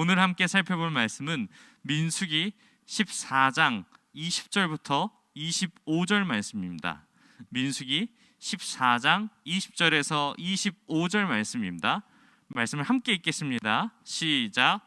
오늘 함께 살펴볼 말씀은 민수기 14장 20절부터 25절 말씀입니다. 민수기 14장 20절에서 25절 말씀입니다. 말씀을 함께 읽겠습니다. 시작.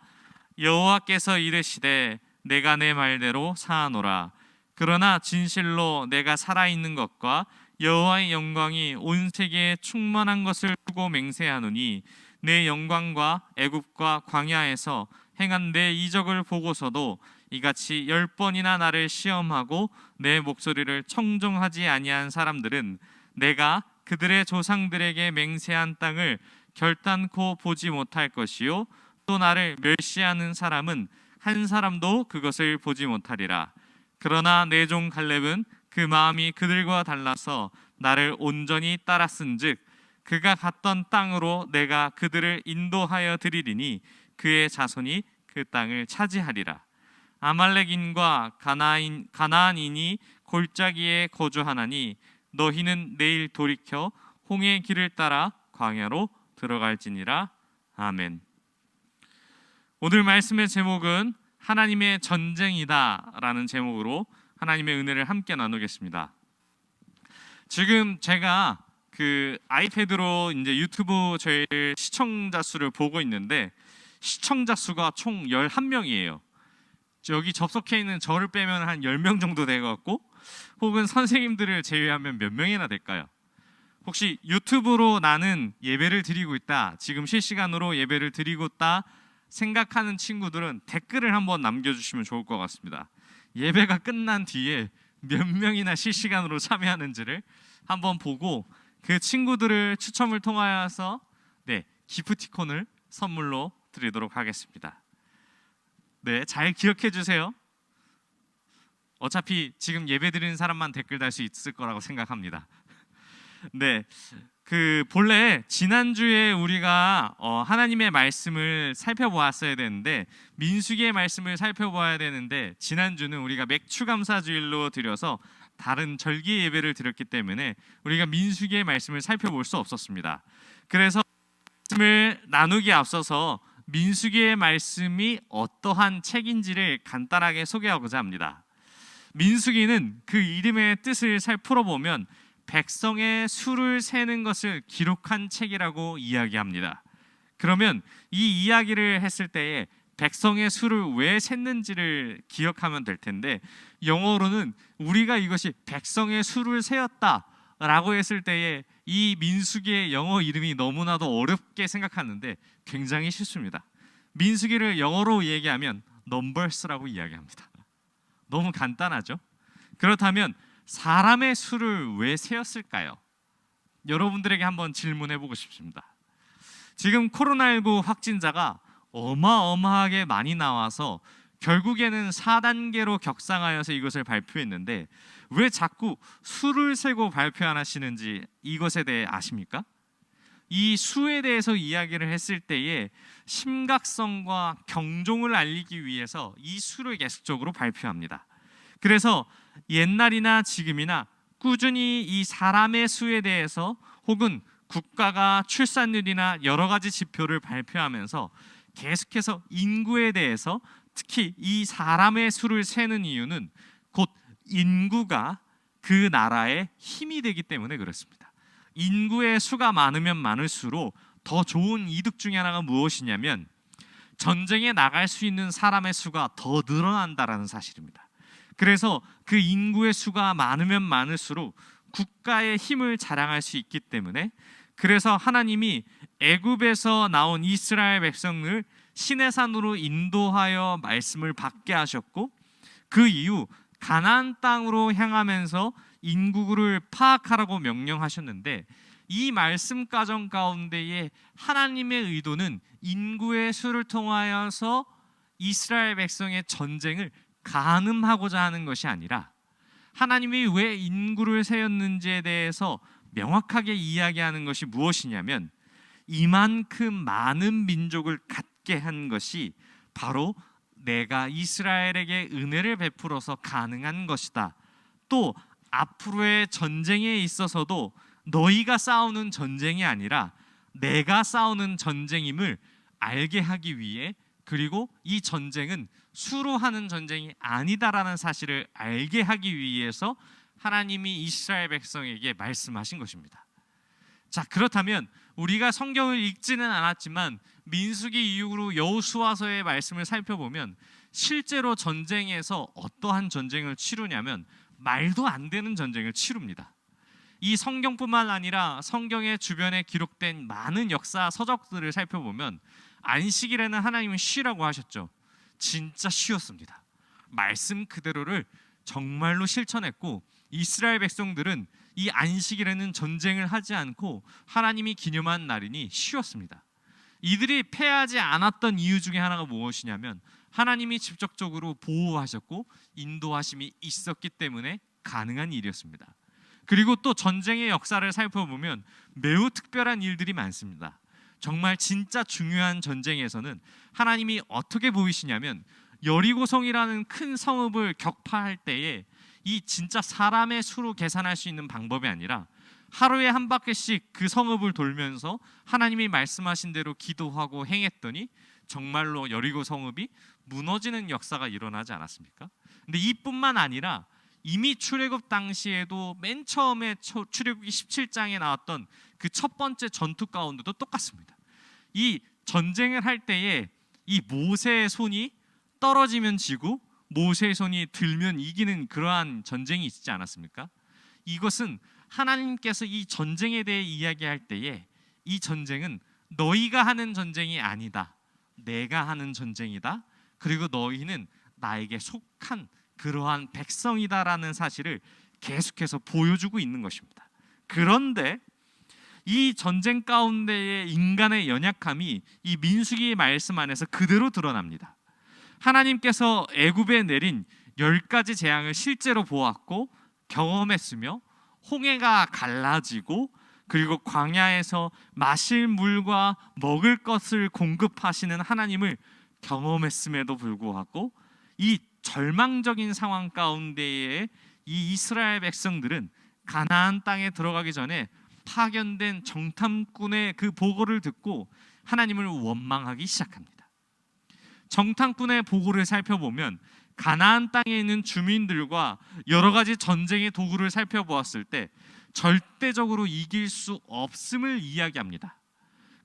여호와께서 이르시되 내가 내 말대로 사하노라. 그러나 진실로 내가 살아있는 것과 여호와의 영광이 온 세계에 충만한 것을 두고 맹세하노니 내 영광과 애굽과 광야에서 행한 내 이적을 보고서도 이같이 10번이나 나를 시험하고 내 목소리를 청종하지 아니한 사람들은 내가 그들의 조상들에게 맹세한 땅을 결단코 보지 못할 것이요 또 나를 멸시하는 사람은 한 사람도 그것을 보지 못하리라. 그러나 내 종 갈렙은 그 마음이 그들과 달라서 나를 온전히 따랐은즉 그가 갔던 땅으로 내가 그들을 인도하여 드리리니 그의 자손이 그 땅을 차지하리라. 아말렉인과 가나안인이 골짜기에 거주하나니 너희는 내일 돌이켜 홍해의 길을 따라 광야로 들어갈지니라. 아멘. 오늘 말씀의 제목은 하나님의 전쟁이다 라는 제목으로 하나님의 은혜를 함께 나누겠습니다. 지금 제가 그 아이패드로 이제 유튜브 저희 시청자 수를 보고 있는데 시청자 수가 총 11명이에요. 여기 접속해 있는 저를 빼면 한 10명 정도 되고 혹은 선생님들을 제외하면 몇 명이나 될까요? 혹시 유튜브로 나는 예배를 드리고 있다, 지금 실시간으로 예배를 드리고 있다 생각하는 친구들은 댓글을 한번 남겨주시면 좋을 것 같습니다. 예배가 끝난 뒤에 몇 명이나 실시간으로 참여하는지를 한번 보고 그 친구들을 추첨을 통하여서 기프티콘을 선물로 드리도록 하겠습니다. 네, 잘 기억해 주세요. 어차피 지금 예배 드리는 사람만 댓글 달 수 있을 거라고 생각합니다. 네, 그 본래 지난주에 우리가 하나님의 말씀을 살펴보았어야 되는데 민수기의 말씀을 살펴봐야 되는데 지난주는 우리가 맥추감사주일로 드려서 다른 절기 예배를 드렸기 때문에 우리가 민수기의 말씀을 살펴볼 수 없었습니다. 그래서 말씀을 나누기에 앞서서 민수기의 말씀이 어떠한 책인지를 간단하게 소개하고자 합니다. 민수기는 그 이름의 뜻을 풀어보면 백성의 수를 세는 것을 기록한 책이라고 이야기합니다. 그러면 이 이야기를 했을 때에 백성의 수를 왜 셌는지를 기억하면 될 텐데 영어로는 우리가 이것이 백성의 수를 세었다라고 했을 때에 이 민수기의 영어 이름이 너무나도 어렵게 생각하는데 굉장히 쉽습니다. 민수기를 영어로 얘기하면 넘버스라고 이야기합니다. 너무 간단하죠? 그렇다면 사람의 수를 왜 세었을까요? 여러분들에게 한번 질문해 보고 싶습니다. 지금 코로나19 확진자가 어마어마하게 많이 나와서 결국에는 4단계로 격상하여서 이것을 발표했는데 왜 자꾸 수를 세고 발표하시는지 이것에 대해 아십니까? 이 수에 대해서 이야기를 했을 때에 심각성과 경종을 알리기 위해서 이 수를 계속적으로 발표합니다. 그래서 옛날이나 지금이나 꾸준히 이 사람의 수에 대해서 혹은 국가가 출산율이나 여러 가지 지표를 발표하면서 계속해서 인구에 대해서 특히 이 사람의 수를 세는 이유는 곧 인구가 그 나라의 힘이 되기 때문에 그렇습니다. 인구의 수가 많으면 많을수록 더 좋은 이득 중에 하나가 무엇이냐면 전쟁에 나갈 수 있는 사람의 수가 더 늘어난다라는 사실입니다. 그래서 그 인구의 수가 많으면 많을수록 국가의 힘을 자랑할 수 있기 때문에 그래서 하나님이 애굽에서 나온 이스라엘 백성을 시내산으로 인도하여 말씀을 받게 하셨고 그 이후 가나안 땅으로 향하면서 인구를 파악하라고 명령하셨는데 이 말씀 과정 가운데에 하나님의 의도는 인구의 수를 통하여서 이스라엘 백성의 전쟁을 가늠하고자 하는 것이 아니라 하나님이 왜 인구를 세웠는지에 대해서 명확하게 이야기하는 것이 무엇이냐면 이만큼 많은 민족을 갖게 한 것이 바로 내가 이스라엘에게 은혜를 베풀어서 가능한 것이다. 또 앞으로의 전쟁에 있어서도 너희가 싸우는 전쟁이 아니라 내가 싸우는 전쟁임을 알게 하기 위해 그리고 이 전쟁은 수로 하는 전쟁이 아니다라는 사실을 알게 하기 위해서 하나님이 이스라엘 백성에게 말씀하신 것입니다. 자, 그렇다면 우리가 성경을 읽지는 않았지만 민수기 이후로 여호수아서의 말씀을 살펴보면 실제로 전쟁에서 어떠한 전쟁을 치르냐면 말도 안 되는 전쟁을 치릅니다. 이 성경뿐만 아니라 성경의 주변에 기록된 많은 역사 서적들을 살펴보면 안식일에는 하나님은 쉬라고 하셨죠. 진짜 쉬었습니다. 말씀 그대로를 정말로 실천했고 이스라엘 백성들은 이 안식일에는 전쟁을 하지 않고 하나님이 기념한 날이니 쉬었습니다. 이들이 패하지 않았던 이유 중에 하나가 무엇이냐면 하나님이 직접적으로 보호하셨고 인도하심이 있었기 때문에 가능한 일이었습니다. 그리고 또 전쟁의 역사를 살펴보면 매우 특별한 일들이 많습니다. 정말 진짜 중요한 전쟁에서는 하나님이 어떻게 보이시냐면 여리고성이라는 큰 성읍을 격파할 때에 이 진짜 사람의 수로 계산할 수 있는 방법이 아니라 하루에 한 바퀴씩 그 성읍을 돌면서 하나님이 말씀하신 대로 기도하고 행했더니 정말로 여리고 성읍이 무너지는 역사가 일어나지 않았습니까? 근데 이뿐만 아니라 이미 출애굽 당시에도 맨 처음에 출애굽기 17장에 나왔던 그 첫 번째 전투 가운데도 똑같습니다. 이 전쟁을 할 때에 이 모세의 손이 떨어지면 지고 모세의 손이 들면 이기는 그러한 전쟁이 있지 않았습니까? 이것은 하나님께서 이 전쟁에 대해 이야기할 때에 이 전쟁은 너희가 하는 전쟁이 아니다. 내가 하는 전쟁이다. 그리고 너희는 나에게 속한 그러한 백성이다라는 사실을 계속해서 보여주고 있는 것입니다. 그런데 이 전쟁 가운데의 인간의 연약함이 이 민수기의 말씀 안에서 그대로 드러납니다. 하나님께서 애굽에 내린 10가지 재앙을 실제로 보았고 경험했으며 홍해가 갈라지고 그리고 광야에서 마실 물과 먹을 것을 공급하시는 하나님을 경험했음에도 불구하고 이 절망적인 상황 가운데에 이 이스라엘 백성들은 가나안 땅에 들어가기 전에 파견된 정탐꾼의 그 보고를 듣고 하나님을 원망하기 시작합니다. 정탐꾼의 보고를 살펴보면 가나안 땅에 있는 주민들과 여러 가지 전쟁의 도구를 살펴보았을 때 절대적으로 이길 수 없음을 이야기합니다.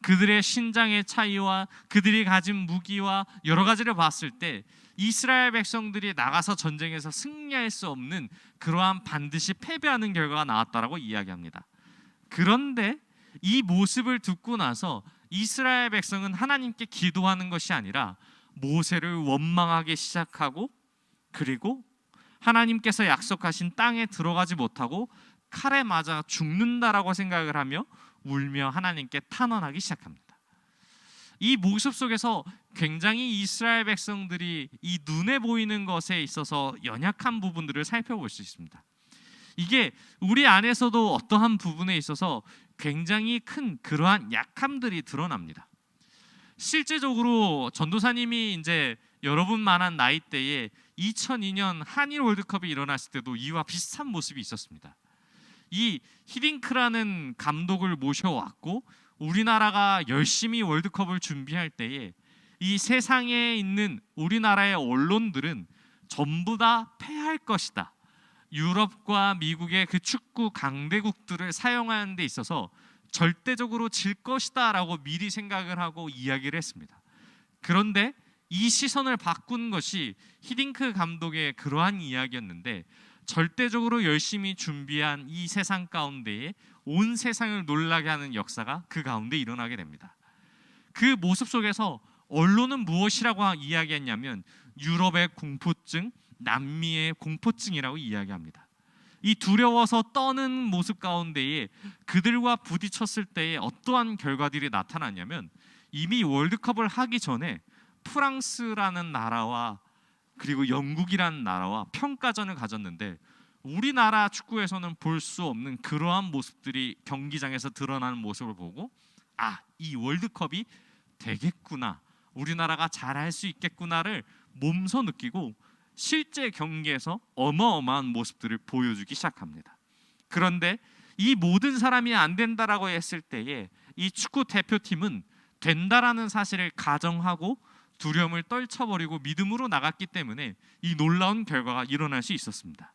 그들의 신장의 차이와 그들이 가진 무기와 여러 가지를 봤을 때 이스라엘 백성들이 나가서 전쟁에서 승리할 수 없는 그러한 반드시 패배하는 결과가 나왔다라고 이야기합니다. 그런데 이 모습을 듣고 나서 이스라엘 백성은 하나님께 기도하는 것이 아니라 모세를 원망하기 시작하고 그리고 하나님께서 약속하신 땅에 들어가지 못하고 칼에 맞아 죽는다라고 생각을 하며 울며 하나님께 탄원하기 시작합니다. 이 모습 속에서 굉장히 이스라엘 백성들이 이 눈에 보이는 것에 있어서 연약한 부분들을 살펴볼 수 있습니다. 이게 우리 안에서도 어떠한 부분에 있어서 굉장히 큰 그러한 약함들이 드러납니다. 실제적으로 전도사님이 이제 여러분만한 나이대에 2002년 한일 월드컵이 일어났을 때도 이와 비슷한 모습이 있었습니다. 이 히딩크라는 감독을 모셔왔고 우리나라가 열심히 월드컵을 준비할 때에 이 세상에 있는 우리나라의 언론들은 전부 다 패할 것이다. 유럽과 미국의 그 축구 강대국들을 사용하는 데 있어서 절대적으로 질 것이다 라고 미리 생각을 하고 이야기를 했습니다. 그런데 이 시선을 바꾼 것이 히딩크 감독의 그러한 이야기였는데 절대적으로 열심히 준비한 이 세상 가운데에 온 세상을 놀라게 하는 역사가 그 가운데 일어나게 됩니다. 그 모습 속에서 언론은 무엇이라고 이야기했냐면 유럽의 공포증, 남미의 공포증이라고 이야기합니다. 이 두려워서 떠는 모습 가운데에 그들과 부딪혔을 때에 어떠한 결과들이 나타나냐면 이미 월드컵을 하기 전에 프랑스라는 나라와 그리고 영국이라는 나라와 평가전을 가졌는데 우리나라 축구에서는 볼 수 없는 그러한 모습들이 경기장에서 드러나는 모습을 보고 이 월드컵이 되겠구나, 우리나라가 잘할 수 있겠구나를 몸소 느끼고 실제 경기에서 어마어마한 모습들을 보여주기 시작합니다. 그런데 이 모든 사람이 안 된다라고 했을 때에 이 축구 대표팀은 된다라는 사실을 가정하고 두려움을 떨쳐버리고 믿음으로 나갔기 때문에 이 놀라운 결과가 일어날 수 있었습니다.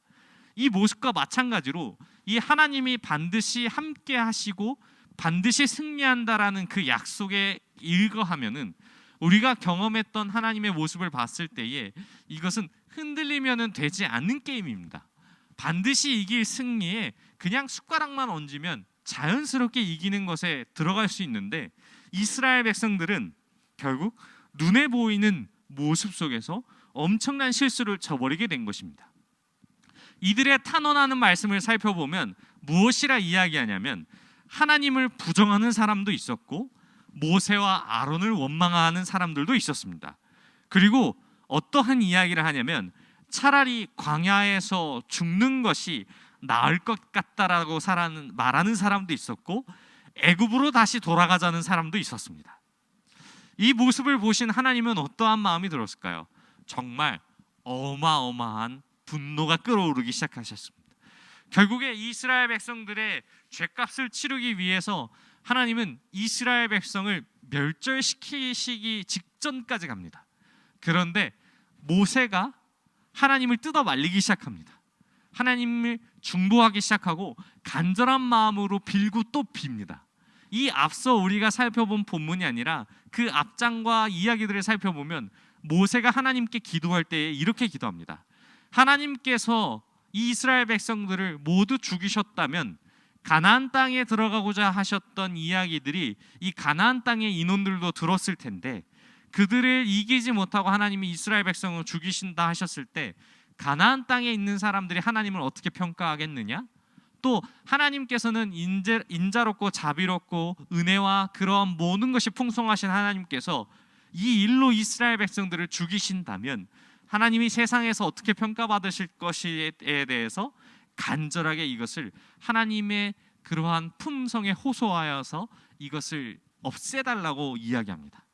이 모습과 마찬가지로 이 하나님이 반드시 함께 하시고 반드시 승리한다라는 그 약속에 일거하면은 우리가 경험했던 하나님의 모습을 봤을 때에 이것은 흔들리면은 되지 않는 게임입니다. 반드시 이길 승리에 그냥 숟가락만 얹으면 자연스럽게 이기는 것에 들어갈 수 있는데 이스라엘 백성들은 결국 눈에 보이는 모습 속에서 엄청난 실수를 저버리게 된 것입니다. 이들의 탄원하는 말씀을 살펴보면 무엇이라 이야기하냐면 하나님을 부정하는 사람도 있었고 모세와 아론을 원망하는 사람들도 있었습니다. 그리고 어떠한 이야기를 하냐면 차라리 광야에서 죽는 것이 나을 것 같다라고 말하는 사람도 있었고 애굽으로 다시 돌아가자는 사람도 있었습니다. 이 모습을 보신 하나님은 어떠한 마음이 들었을까요? 정말 어마어마한 분노가 끓어오르기 시작하셨습니다. 결국에 이스라엘 백성들의 죄값을 치르기 위해서 하나님은 이스라엘 백성을 멸절시키시기 직전까지 갑니다. 그런데 모세가 하나님을 뜯어 말리기 시작합니다. 하나님을 중보하기 시작하고 간절한 마음으로 빌고 또 빕니다. 이 앞서 우리가 살펴본 본문이 아니라 그 앞장과 이야기들을 살펴보면 모세가 하나님께 기도할 때에 이렇게 기도합니다. 하나님께서 이 이스라엘 백성들을 모두 죽이셨다면 가나안 땅에 들어가고자 하셨던 이야기들이 이 가나안 땅의 인원들도 들었을 텐데 그들을 이기지 못하고 하나님이 이스라엘 백성을 죽이신다 하셨을 때 가나안 땅에 있는 사람들이 하나님을 어떻게 평가하겠느냐? 또 하나님께서는 인자롭고 자비롭고 은혜와 그러한 모든 것이 풍성하신 하나님께서 이 일로 이스라엘 백성들을 죽이신다면 하나님이 세상에서 어떻게 평가받으실 것에 대해서 간절하게 이것을 하나님의 그러한 품성에 호소하여서 이것을 없애달라고 이야기합니다.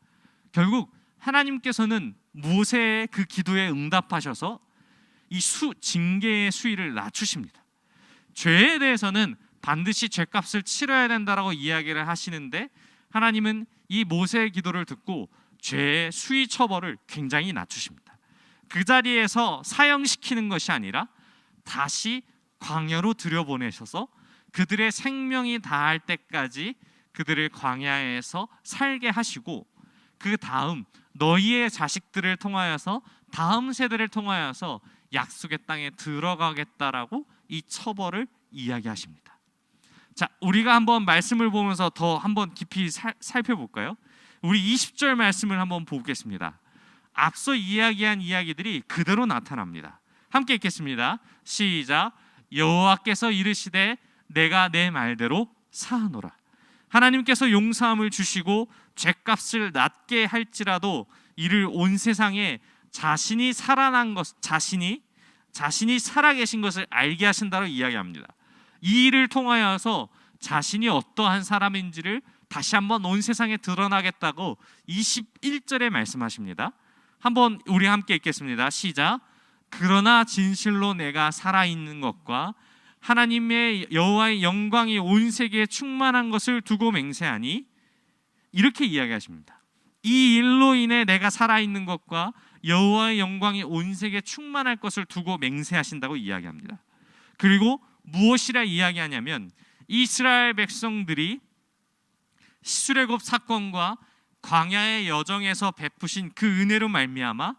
결국 하나님께서는 모세의 그 기도에 응답하셔서 이 징계의 수위를 낮추십니다. 죄에 대해서는 반드시 죄값을 치러야 된다라고 이야기를 하시는데 하나님은 이 모세의 기도를 듣고 죄의 수위 처벌을 굉장히 낮추십니다. 그 자리에서 사형시키는 것이 아니라 다시 광야로 들여보내셔서 그들의 생명이 다할 때까지 그들을 광야에서 살게 하시고 그 다음 너희의 자식들을 통하여서 다음 세대를 통하여서 약속의 땅에 들어가겠다라고 이 처벌을 이야기하십니다. 자, 우리가 한번 말씀을 보면서 더 한번 깊이 살펴볼까요? 우리 20절 말씀을 한번 보겠습니다. 앞서 이야기한 이야기들이 그대로 나타납니다. 함께 읽겠습니다. 시작. 여호와께서 이르시되 내가 내 말대로 사하노라. 하나님께서 용서함을 주시고 죄값을 낮게 할지라도 이를 온 세상에 자신이 살아계신 것을 알게 하신다고 이야기합니다. 이 일을 통하여서 자신이 어떠한 사람인지를 다시 한번 온 세상에 드러나겠다고 21절에 말씀하십니다. 한번 우리 함께 읽겠습니다. 시작. 그러나 진실로 내가 살아있는 것과 하나님의 여호와의 영광이 온 세계에 충만한 것을 두고 맹세하니, 이렇게 이야기하십니다. 이 일로 인해 내가 살아있는 것과 여호와의 영광이 온 세계에 충만할 것을 두고 맹세하신다고 이야기합니다. 그리고 무엇이라 이야기하냐면 이스라엘 백성들이 시술애굽 사건과 광야의 여정에서 베푸신 그 은혜로 말미암아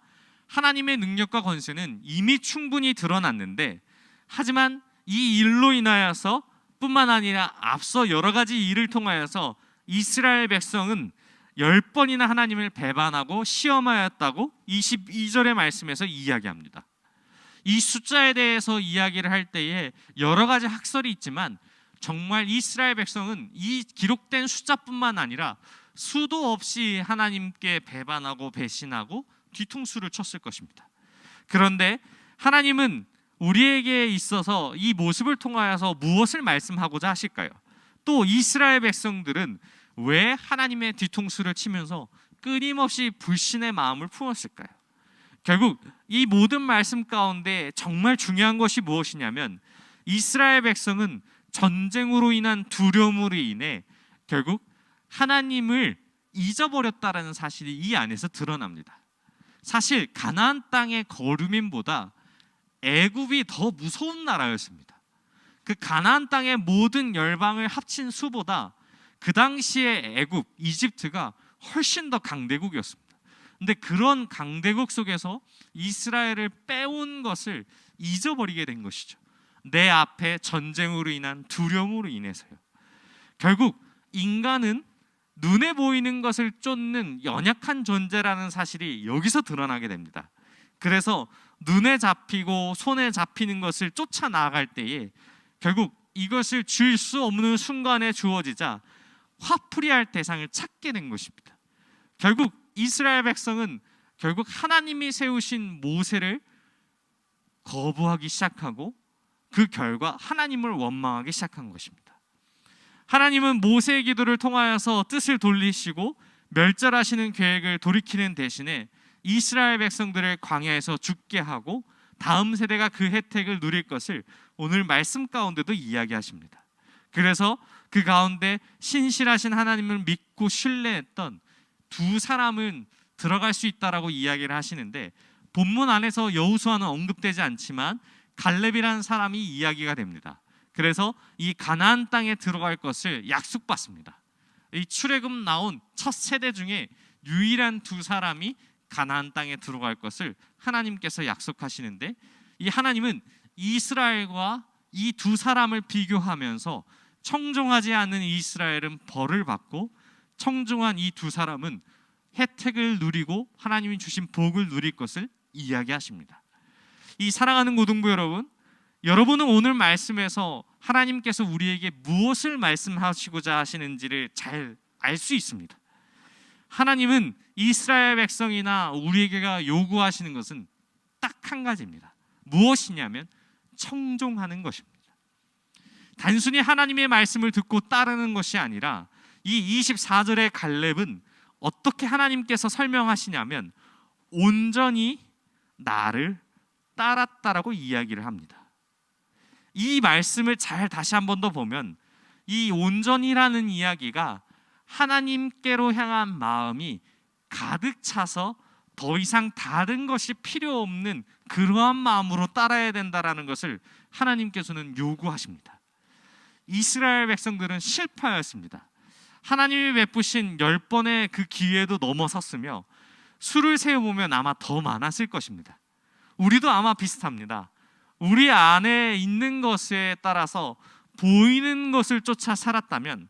하나님의 능력과 권세는 이미 충분히 드러났는데, 하지만 이 일로 인하여서 뿐만 아니라 앞서 여러 가지 일을 통하여서 이스라엘 백성은 10번이나 하나님을 배반하고 시험하였다고 22절의 말씀에서 이야기합니다. 이 숫자에 대해서 이야기를 할 때에 여러 가지 학설이 있지만 정말 이스라엘 백성은 이 기록된 숫자뿐만 아니라 수도 없이 하나님께 배반하고 배신하고 뒤통수를 쳤을 것입니다. 그런데 하나님은 우리에게 있어서 이 모습을 통하여서 무엇을 말씀하고자 하실까요? 또 이스라엘 백성들은 왜 하나님의 뒤통수를 치면서 끊임없이 불신의 마음을 품었을까요? 결국 이 모든 말씀 가운데 정말 중요한 것이 무엇이냐면 이스라엘 백성은 전쟁으로 인한 두려움으로 인해 결국 하나님을 잊어버렸다라는 사실이 이 안에서 드러납니다. 사실 가나안 땅의 거류민보다 애굽이 더 무서운 나라였습니다. 그 가나안 땅의 모든 열방을 합친 수보다 그 당시에 애굽, 이집트가 훨씬 더 강대국이었습니다. 근데 그런 강대국 속에서 이스라엘을 빼온 것을 잊어버리게 된 것이죠. 내 앞에 전쟁으로 인한 두려움으로 인해서요. 결국 인간은 눈에 보이는 것을 쫓는 연약한 존재라는 사실이 여기서 드러나게 됩니다. 그래서 눈에 잡히고 손에 잡히는 것을 쫓아 나아갈 때에 결국 이것을 줄 수 없는 순간에 주어지자 화풀이할 대상을 찾게 된 것입니다. 결국 이스라엘 백성은 결국 하나님이 세우신 모세를 거부하기 시작하고 그 결과 하나님을 원망하기 시작한 것입니다. 하나님은 모세의 기도를 통하여서 뜻을 돌리시고 멸절하시는 계획을 돌이키는 대신에 이스라엘 백성들을 광야에서 죽게 하고 다음 세대가 그 혜택을 누릴 것을 오늘 말씀 가운데도 이야기하십니다. 그래서 그 가운데 신실하신 하나님을 믿고 신뢰했던 두 사람은 들어갈 수 있다라고 이야기를 하시는데, 본문 안에서 여호수아는 언급되지 않지만 갈렙이라는 사람이 이야기가 됩니다. 그래서 이 가나안 땅에 들어갈 것을 약속받습니다. 이 출애굽 나온 첫 세대 중에 유일한 두 사람이 가나안 땅에 들어갈 것을 하나님께서 약속하시는데, 이 하나님은 이스라엘과 이 두 사람을 비교하면서 청종하지 않는 이스라엘은 벌을 받고 청종한 이 두 사람은 혜택을 누리고 하나님이 주신 복을 누릴 것을 이야기하십니다. 이 사랑하는 고등부 여러분, 여러분은 오늘 말씀에서 하나님께서 우리에게 무엇을 말씀하시고자 하시는지를 잘 알 수 있습니다. 하나님은 이스라엘 백성이나 우리에게가 요구하시는 것은 딱 한 가지입니다. 무엇이냐면 청종하는 것입니다. 단순히 하나님의 말씀을 듣고 따르는 것이 아니라 이 24절의 갈렙은 어떻게 하나님께서 설명하시냐면 온전히 나를 따랐다라고 이야기를 합니다. 이 말씀을 잘 다시 한 번 더 보면 이 온전이라는 이야기가 하나님께로 향한 마음이 가득 차서 더 이상 다른 것이 필요 없는 그러한 마음으로 따라야 된다라는 것을 하나님께서는 요구하십니다. 이스라엘 백성들은 실패하였습니다. 하나님이 베푸신 10번의 그 기회도 넘어섰으며 수를 세어보면 아마 더 많았을 것입니다. 우리도 아마 비슷합니다. 우리 안에 있는 것에 따라서 보이는 것을 쫓아 살았다면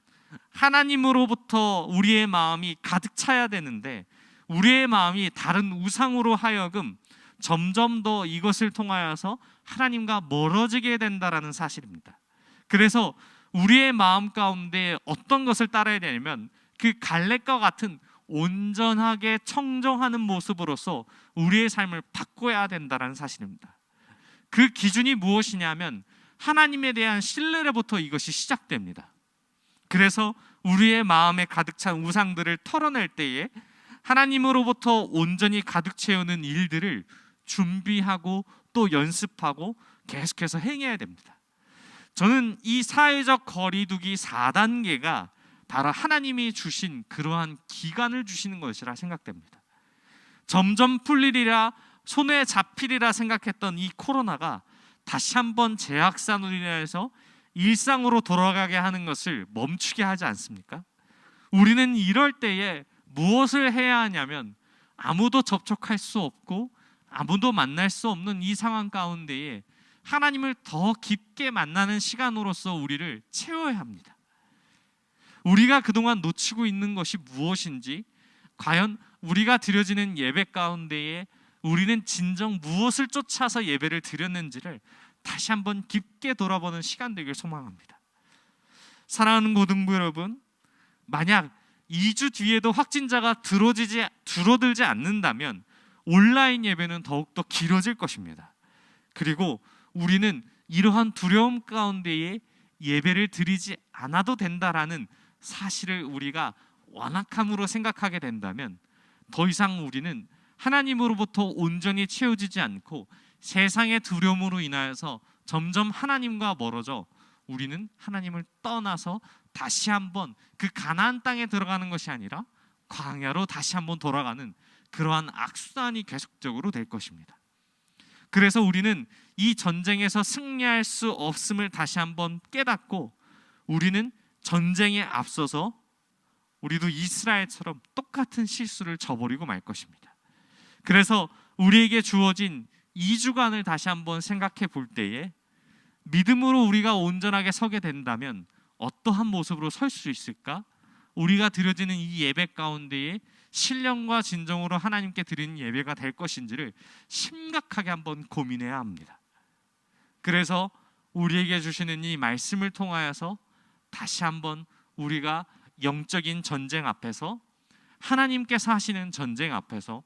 하나님으로부터 우리의 마음이 가득 차야 되는데 우리의 마음이 다른 우상으로 하여금 점점 더 이것을 통하여서 하나님과 멀어지게 된다라는 사실입니다. 그래서 우리의 마음 가운데 어떤 것을 따라야 되냐면 그 갈렙과 같은 온전하게 청정하는 모습으로서 우리의 삶을 바꿔야 된다는 사실입니다. 그 기준이 무엇이냐면 하나님에 대한 신뢰로부터 이것이 시작됩니다. 그래서 우리의 마음에 가득 찬 우상들을 털어낼 때에 하나님으로부터 온전히 가득 채우는 일들을 준비하고 또 연습하고 계속해서 행해야 됩니다. 저는 이 사회적 거리두기 4단계가 바로 하나님이 주신 그러한 기간을 주시는 것이라 생각됩니다. 점점 풀리리라 손에 잡히리라 생각했던 이 코로나가 다시 한번 재확산으로 인해서 일상으로 돌아가게 하는 것을 멈추게 하지 않습니까? 우리는 이럴 때에 무엇을 해야 하냐면 아무도 접촉할 수 없고 아무도 만날 수 없는 이 상황 가운데에 하나님을 더 깊게 만나는 시간으로서 우리를 채워야 합니다. 우리가 그동안 놓치고 있는 것이 무엇인지, 과연 우리가 드려지는 예배 가운데에 우리는 진정 무엇을 쫓아서 예배를 드렸는지를 다시 한번 깊게 돌아보는 시간 되길 소망합니다. 사랑하는 고등부 여러분, 만약 2주 뒤에도 확진자가 줄어들지 않는다면 온라인 예배는 더욱더 길어질 것입니다. 그리고 우리는 이러한 두려움 가운데에 예배를 드리지 않아도 된다라는 사실을 우리가 완악함으로 생각하게 된다면 더 이상 우리는 하나님으로부터 온전히 채워지지 않고 세상의 두려움으로 인하여서 점점 하나님과 멀어져 우리는 하나님을 떠나서 다시 한번 그 가나안 땅에 들어가는 것이 아니라 광야로 다시 한번 돌아가는 그러한 악순환이 계속적으로 될 것입니다. 그래서 우리는 이 전쟁에서 승리할 수 없음을 다시 한번 깨닫고 우리는 전쟁에 앞서서 우리도 이스라엘처럼 똑같은 실수를 저버리고 말 것입니다. 그래서 우리에게 주어진 2주간을 다시 한번 생각해 볼 때에 믿음으로 우리가 온전하게 서게 된다면 어떠한 모습으로 설 수 있을까? 우리가 드려지는 이 예배 가운데에 신령과 진정으로 하나님께 드리는 예배가 될 것인지를 심각하게 한번 고민해야 합니다. 그래서 우리에게 주시는 이 말씀을 통하여서 다시 한번 우리가 영적인 전쟁 앞에서, 하나님께서 하시는 전쟁 앞에서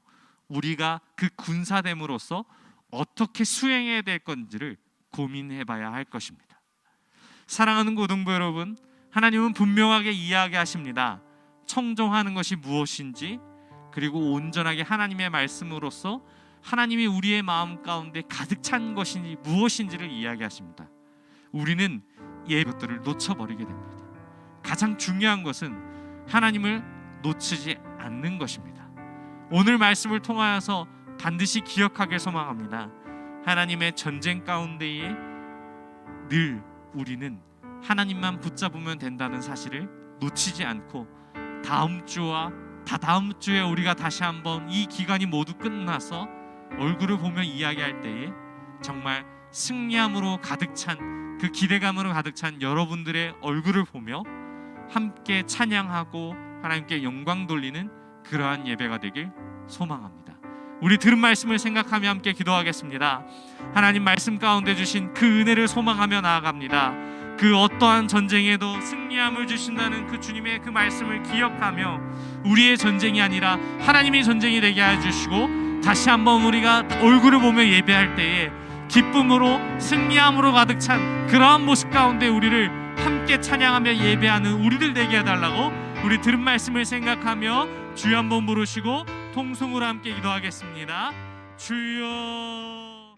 우리가 그 군사됨으로써 어떻게 수행해야 될 건지를 고민해 봐야 할 것입니다. 사랑하는 고등부 여러분, 하나님은 분명하게 이야기하십니다. 청종하는 것이 무엇인지, 그리고 온전하게 하나님의 말씀으로써 하나님이 우리의 마음 가운데 가득 찬 것이 무엇인지를 이야기하십니다. 우리는 이것들을 놓쳐버리게 됩니다. 가장 중요한 것은 하나님을 놓치지 않는 것입니다. 오늘 말씀을 통하여서 반드시 기억하길 소망합니다. 하나님의 전쟁 가운데에 늘 우리는 하나님만 붙잡으면 된다는 사실을 놓치지 않고 다음 주와 다다음 주에 우리가 다시 한번 이 기간이 모두 끝나서 얼굴을 보며 이야기할 때에 정말 승리함으로 가득 찬, 그 기대감으로 가득 찬 여러분들의 얼굴을 보며 함께 찬양하고 하나님께 영광 돌리는 그러한 예배가 되길 소망합니다. 우리 들은 말씀을 생각하며 함께 기도하겠습니다. 하나님 말씀 가운데 주신 그 은혜를 소망하며 나아갑니다. 그 어떠한 전쟁에도 승리함을 주신다는 그 주님의 그 말씀을 기억하며 우리의 전쟁이 아니라 하나님의 전쟁이 되게 해주시고 다시 한번 우리가 얼굴을 보며 예배할 때에 기쁨으로 승리함으로 가득 찬 그러한 모습 가운데 우리를 함께 찬양하며 예배하는 우리들 되게 해달라고 우리 들은 말씀을 생각하며 주여 한번 부르시고 통성으로 함께 기도하겠습니다. 주여.